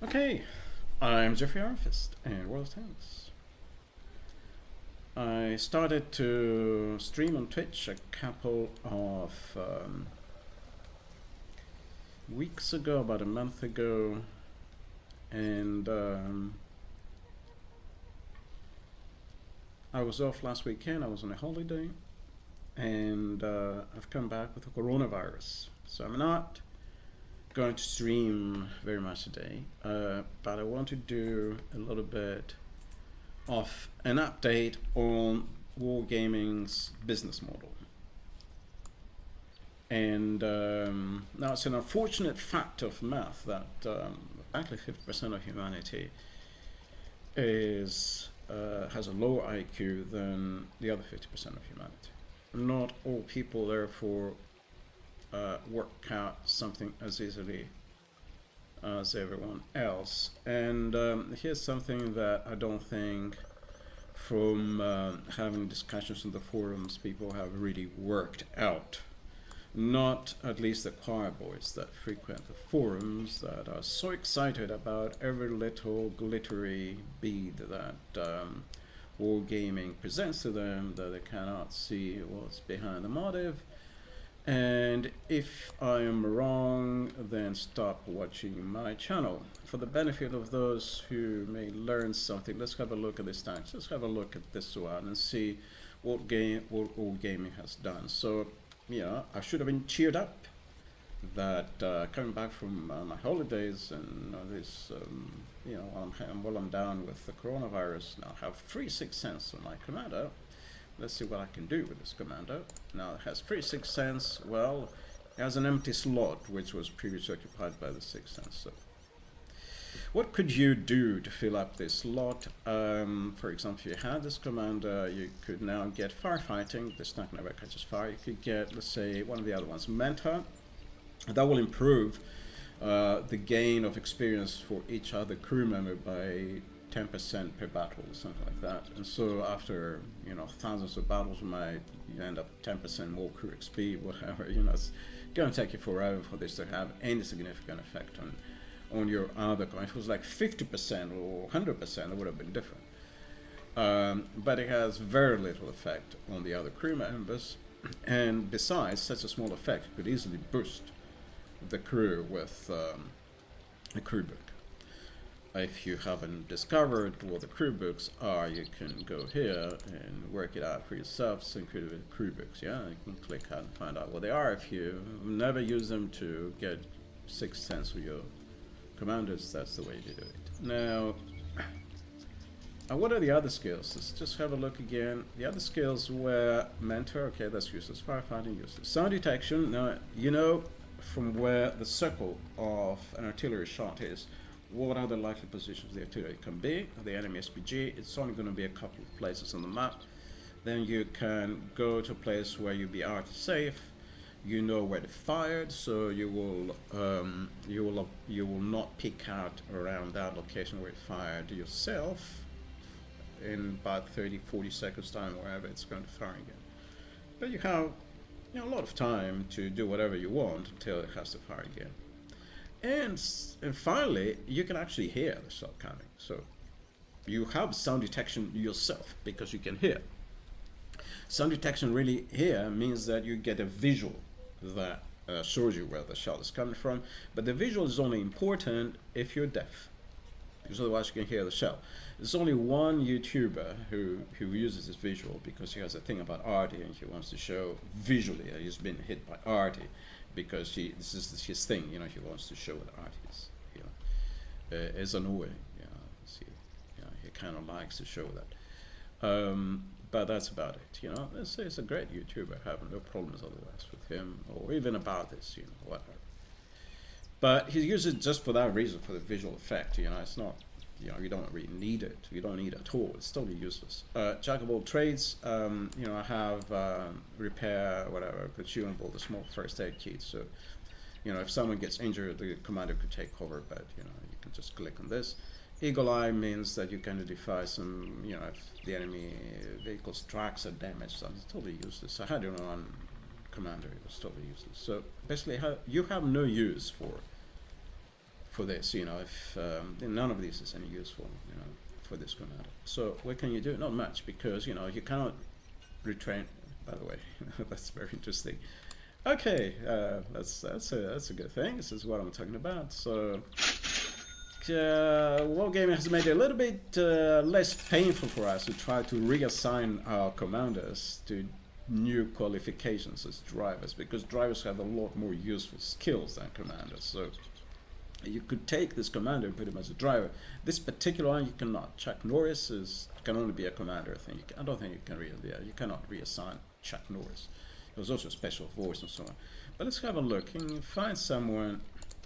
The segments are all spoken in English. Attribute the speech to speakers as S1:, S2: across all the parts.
S1: Okay, I'm Geoffrey and World of Tanks. I started to stream on Twitch a couple of weeks ago, about a month ago, and I was off last weekend. I was on a holiday, and I've come back with the coronavirus, so I'm not going to stream very much today, but I want to do a little bit of an update on Wargaming's business model. And now it's an unfortunate fact of math that actually 50% of humanity is has a lower IQ than the other 50% of humanity. Not all people, therefore, work out something as easily as everyone else. And here's something that I don't think, from having discussions in the forums, people have really worked out. Not at least the choir boys that frequent the forums, that are so excited about every little glittery bead that Wargaming presents to them that they cannot see what's behind the motive. And if I am wrong, then stop watching my channel. For the benefit of those who may learn something, let's have a look at this tanks. Let's have a look at this one and see what Wargaming has done. So, yeah, I should have been cheered up that coming back from my holidays and this, while I'm down with the coronavirus, now I have 3 cents on my commander. Let's see what I can do with this commander. Now it has 3 cents. Well, it has an empty slot which was previously occupied by the 6 cents. So what could you do to fill up this slot? For example, if you had this commander, you could now get firefighting. This tank never catches fire. You could get, let's say, one of the other ones, Mentor. That will improve the gain of experience for each other crew member by 10% per battle, or something like that. And so after, thousands of battles, you end up 10% more crew XP, whatever. It's going to take you forever for this to have any significant effect on your other coin. If it was like 50% or 100%, it would have been different. But it has very little effect on the other crew members. And besides, such a small effect could easily boost the crew with a crew book. If you haven't discovered what the crew books are, you can go here and work it out for yourself. So included crew books, yeah? You can click out and find out what they are. If you never use them to get 6 cents of your commanders, that's the way you do it. Now, what are the other skills? Let's just have a look again. The other skills were Mentor. Okay, that's useless. Firefighting, useless. Sound detection. Now, from where the circle of an artillery shot is, what are the likely positions the artillery can be? The enemy SPG, it's only going to be a couple of places on the map. Then you can go to a place where you'll be RT safe. You know where they fired, so you will not peek out around that location where it fired yourself in about 30-40 seconds time, wherever it's going to fire again. But you have a lot of time to do whatever you want until it has to fire again. And finally, you can actually hear the shot coming. So you have sound detection yourself because you can hear. Sound detection really here means that you get a visual that shows you where the shot is coming from. But the visual is only important if you're deaf, because otherwise you can hear the shell. There's only one YouTuber who uses this visual because he has a thing about arty and he wants to show visually that he's been hit by arty. Because this is his thing, he wants to show what art is, as an way, he kind of likes to show that. But that's about it, It's a great YouTuber. I have no problems otherwise with him, or even about this, whatever. But he uses it just for that reason, for the visual effect, It's not, you don't really need it. You don't need it at all. It's totally useless. Jack of all trades, I have repair, whatever, consumable, the small first aid kit. So, if someone gets injured, the commander could take cover, but, you can just click on this. Eagle Eye means that you can identify some, if the enemy vehicle's tracks are damaged, so it's totally useless. I had it on commander, it was totally useless. So basically, you have no use for this, if none of this is any useful, for this commander. So what can you do? Not much, because you cannot retrain. By the way, that's very interesting. Okay, that's a good thing. This is what I'm talking about. So wargaming has made it a little bit less painful for us to try to reassign our commanders to new qualifications as drivers, because drivers have a lot more useful skills than commanders. So you could take this commander and put him as a driver. This particular one you cannot. Chuck Norris can only be a commander. I don't think you can you cannot reassign Chuck Norris. There was also a special voice and so on. But let's have a look. Can you find someone?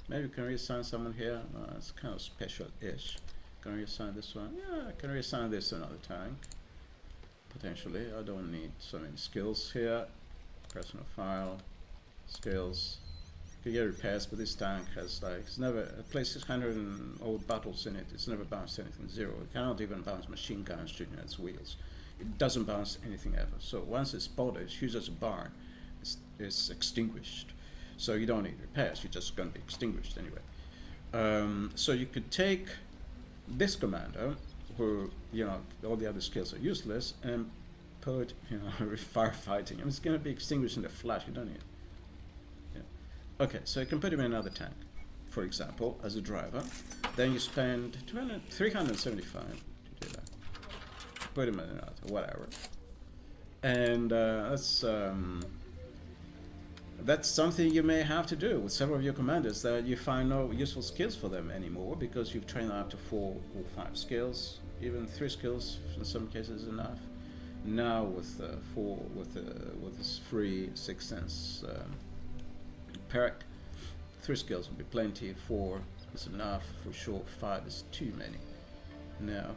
S1: Maybe you can reassign someone here. It's kind of special-ish. Can I reassign this one? Yeah, I can reassign this to another tank. Potentially. I don't need so many skills here. Personal file. Skills. You get repairs, but this tank has it's never placed 600 old battles in it. It's never bounced anything zero. It cannot even bounce machine guns shooting at its wheels. It doesn't bounce anything ever. So once it's spotted, it's used as a barn. It's extinguished. So you don't need repairs. You're just going to be extinguished anyway. So you could take this commander, who all the other skills are useless, and put firefighting. It's going to be extinguished in a flash. You don't need it. Okay, so you can put him in another tank, for example, as a driver. Then you spend 375 to do that. Put him in another, whatever. And that's something you may have to do with several of your commanders, that you find no useful skills for them anymore, because you've trained them up to 4 or 5 skills. Even 3 skills in some cases is enough. Now with this free 6th sense perk, 3 skills will be plenty. 4 is enough for sure. 5 is too many. Now,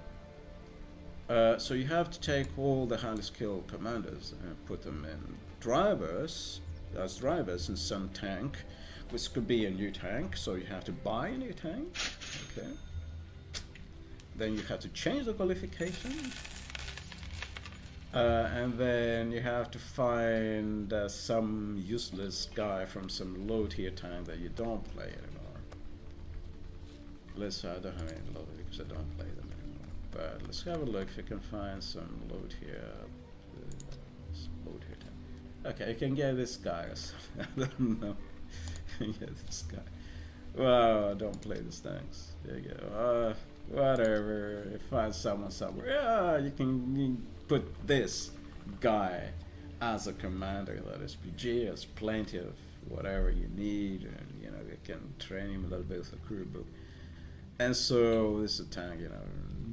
S1: so you have to take all the highly skilled commanders and put them in as drivers in some tank, which could be a new tank. So you have to buy a new tank. Okay. Then you have to change the qualification. And then you have to find some useless guy from some low tier tank that you don't play anymore. I don't have any low because I don't play them anymore. But let's have a look if you can find some low tier tank. Okay, you can get this guy or something. I don't know. You can get this guy. Well, I don't play these tanks. There you go. Whatever. You find someone somewhere. Yeah, you can put this guy as a commander. That SPG has plenty of whatever you need, and you can train him a little bit with a crew book. And so this is a tank,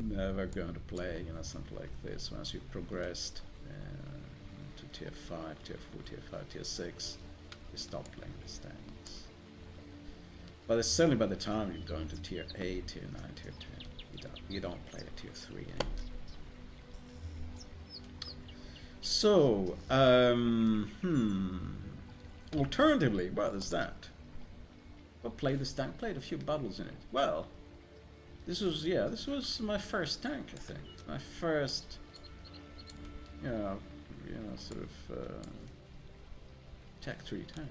S1: never going to play, something like this. Once you've progressed to tier 5, tier 4, tier 5, tier 6, you stop playing these tanks. But it's certainly by the time you go into tier 8, tier 9, tier 10, you don't play a tier 3 anymore. So, alternatively, what is that? Well, play this tank, played a few battles in it. Well, this was my first tank, I think. My first, sort of Tech 3 tank.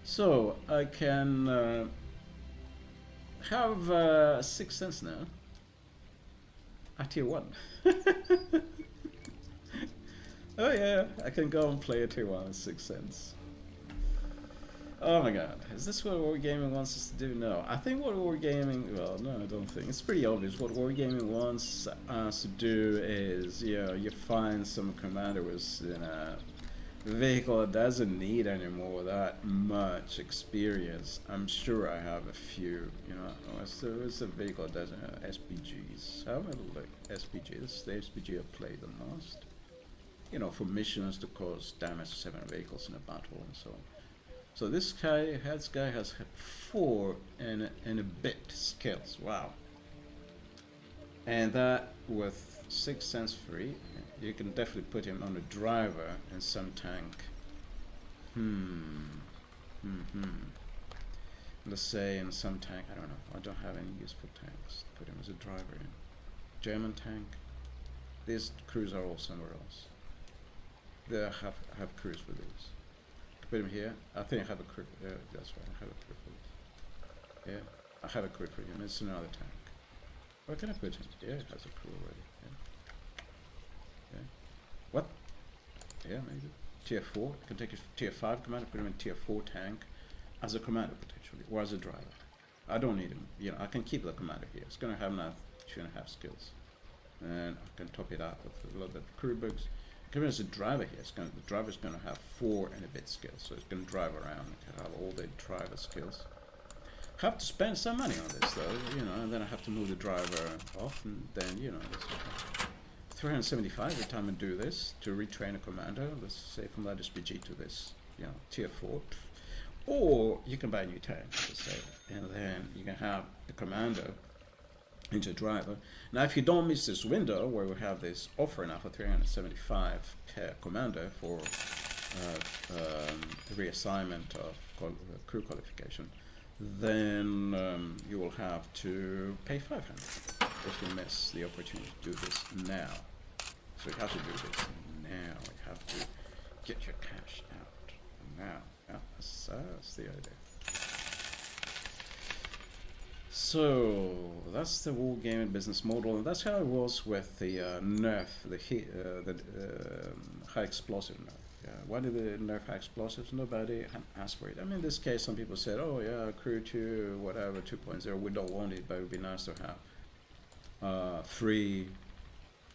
S1: So, I can have 6th sense now. At tier 1. Oh yeah, I can go and play a tier 1 at 6th sense. Oh my god, is this what Wargaming wants us to do? No, I think what Wargaming, well, no, I don't think. It's pretty obvious. What Wargaming wants us to do is, you find some commander with a vehicle that doesn't need anymore that much experience. I'm sure I have a few, it's a vehicle that doesn't have SPGs. Have a look. SPG, this is the SPG I play the most. For missions to cause damage to 7 vehicles in a battle and so on. So this guy has 4 and a bit skills. Wow. And that with 6th sense free, you can definitely put him on a driver in some tank. Let's say in some tank, I don't know. I don't have any useful tanks. Put him as a driver in. German tank. These crews are all somewhere else. They have crews for these. Put him here. I think I have a crew. Yeah, that's right. I have a crew. Yeah, I have a crew for him. It's another tank. Where can I put him? Yeah, it has a crew already. Yeah. Yeah. What? Yeah, maybe. Tier 4. I can take a tier 5 commander, put him in tier 4 tank as a commander potentially, or as a driver. I don't need him. You know, I can keep the commander here. It's gonna have now 2.5 skills. And I can top it up with a little bit of crew books. Given as a driver here, the driver's gonna have 4 and a bit skills, so it's gonna drive around and have all the driver skills. Have to spend some money on this though, you know, and then I have to move the driver off, and then, you know, that's 375 every time I do this to retrain a commander. Let's say from that SPG to this, you know, tier 4. Or you can buy a new tank, let's say, and then you can have the commander into a driver. Now, if you don't miss this window where we have this offer now for 375 per commander for reassignment of crew qualification, then you will have to pay 500 if you miss the opportunity to do this now. So you have to do this now. You have to get your cash out now. Yeah, that's the idea. So that's the wargaming business model, and that's how it was with the nerf, the high explosive nerf. Yeah. Why did they nerf high explosives? Nobody asked for it. I mean, in this case, some people said, "Oh yeah, Crew 2, whatever, 2.0, we don't want it, but it would be nice to have free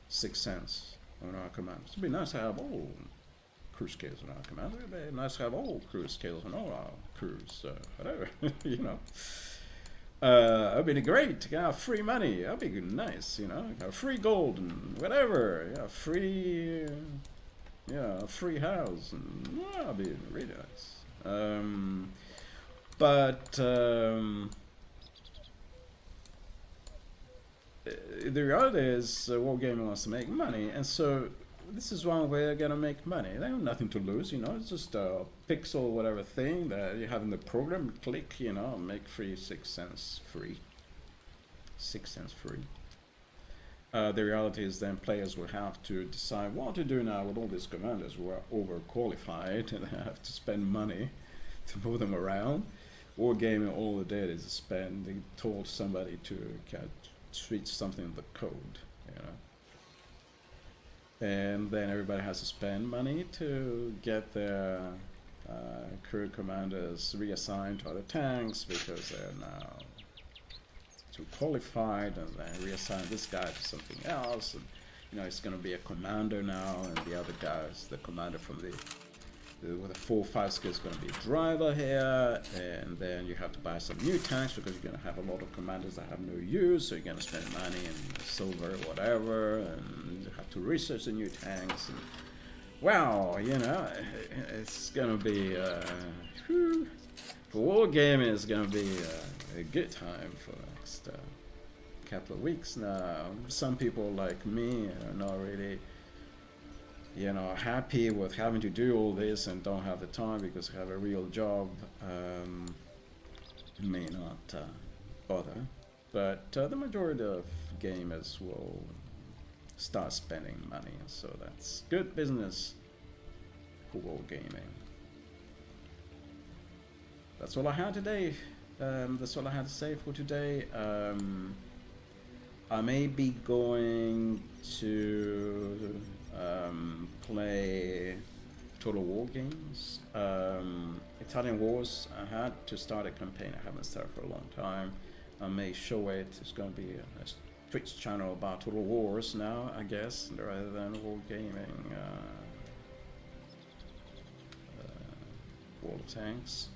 S1: 6 cents on our commands. It'd be nice to have all crew skills on our command. It'd be nice to have all crew skills on all our crews, whatever, you know." It'd be great to have free money. That'd be nice, you know, have free gold and whatever. Yeah, free, yeah, free house, and yeah, that'd be really nice. But the reality is, wargaming wants to make money, and so this is one way they're gonna make money. They have nothing to lose, you know. It's just a pixel, whatever thing that you have in the program. Click, you know, make free 6 cents free. 6 cents free. The reality is, then players will have to decide what to do now with all these commanders who are overqualified and have to spend money to move them around. Wargaming, all they did is spend. They told somebody to switch something in the code, you know. And then everybody has to spend money to get their crew commanders reassigned to other tanks because they're now too qualified, and then reassign this guy to something else, and you know, it's going to be a commander now, and the other guy is the commander from with the 4 or 5 skills is going to be a driver here, and then you have to buy some new tanks because you're going to have a lot of commanders that have no use, so you're going to spend money and silver, whatever, and you have to research the new tanks. And wow, you know, it's going to be for wargaming, it's going to be a good time for the next couple of weeks now. Some people like me are not really, you know, happy with having to do all this and don't have the time because I have a real job. May not bother, but the majority of gamers will start spending money, so that's good business for wargaming. That's all I had today. That's all I had to say for today. I may be going to play Total War games. Italian Wars, I had to start a campaign. I haven't started for a long time. I may show it. It's going to be a Twitch channel about Total Wars now, I guess, rather than wargaming. World of Tanks.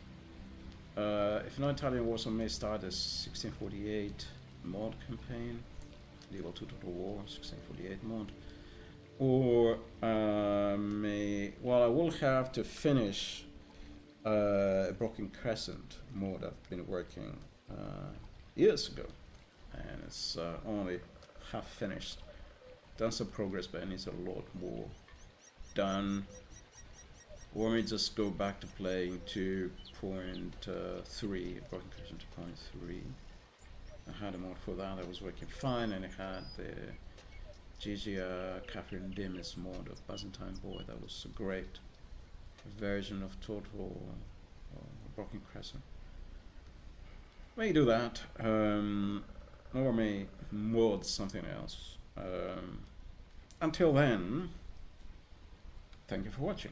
S1: If not Italian Wars, I may start a 1648 mod campaign. Level 2 Total War, 1648 mod. Or I will have to finish a Broken Crescent mod I've been working years ago, and it's only half finished. Done some progress, but it needs a lot more done. Or we just go back to playing 2.3, Broken Crescent 2.3. I had a mod for that was working fine, and it had the Gigia Catherine Dimis mod of Byzantine Boy that was great. version of total broken crescent. May do that, or may mod something else. Until then, thank you for watching.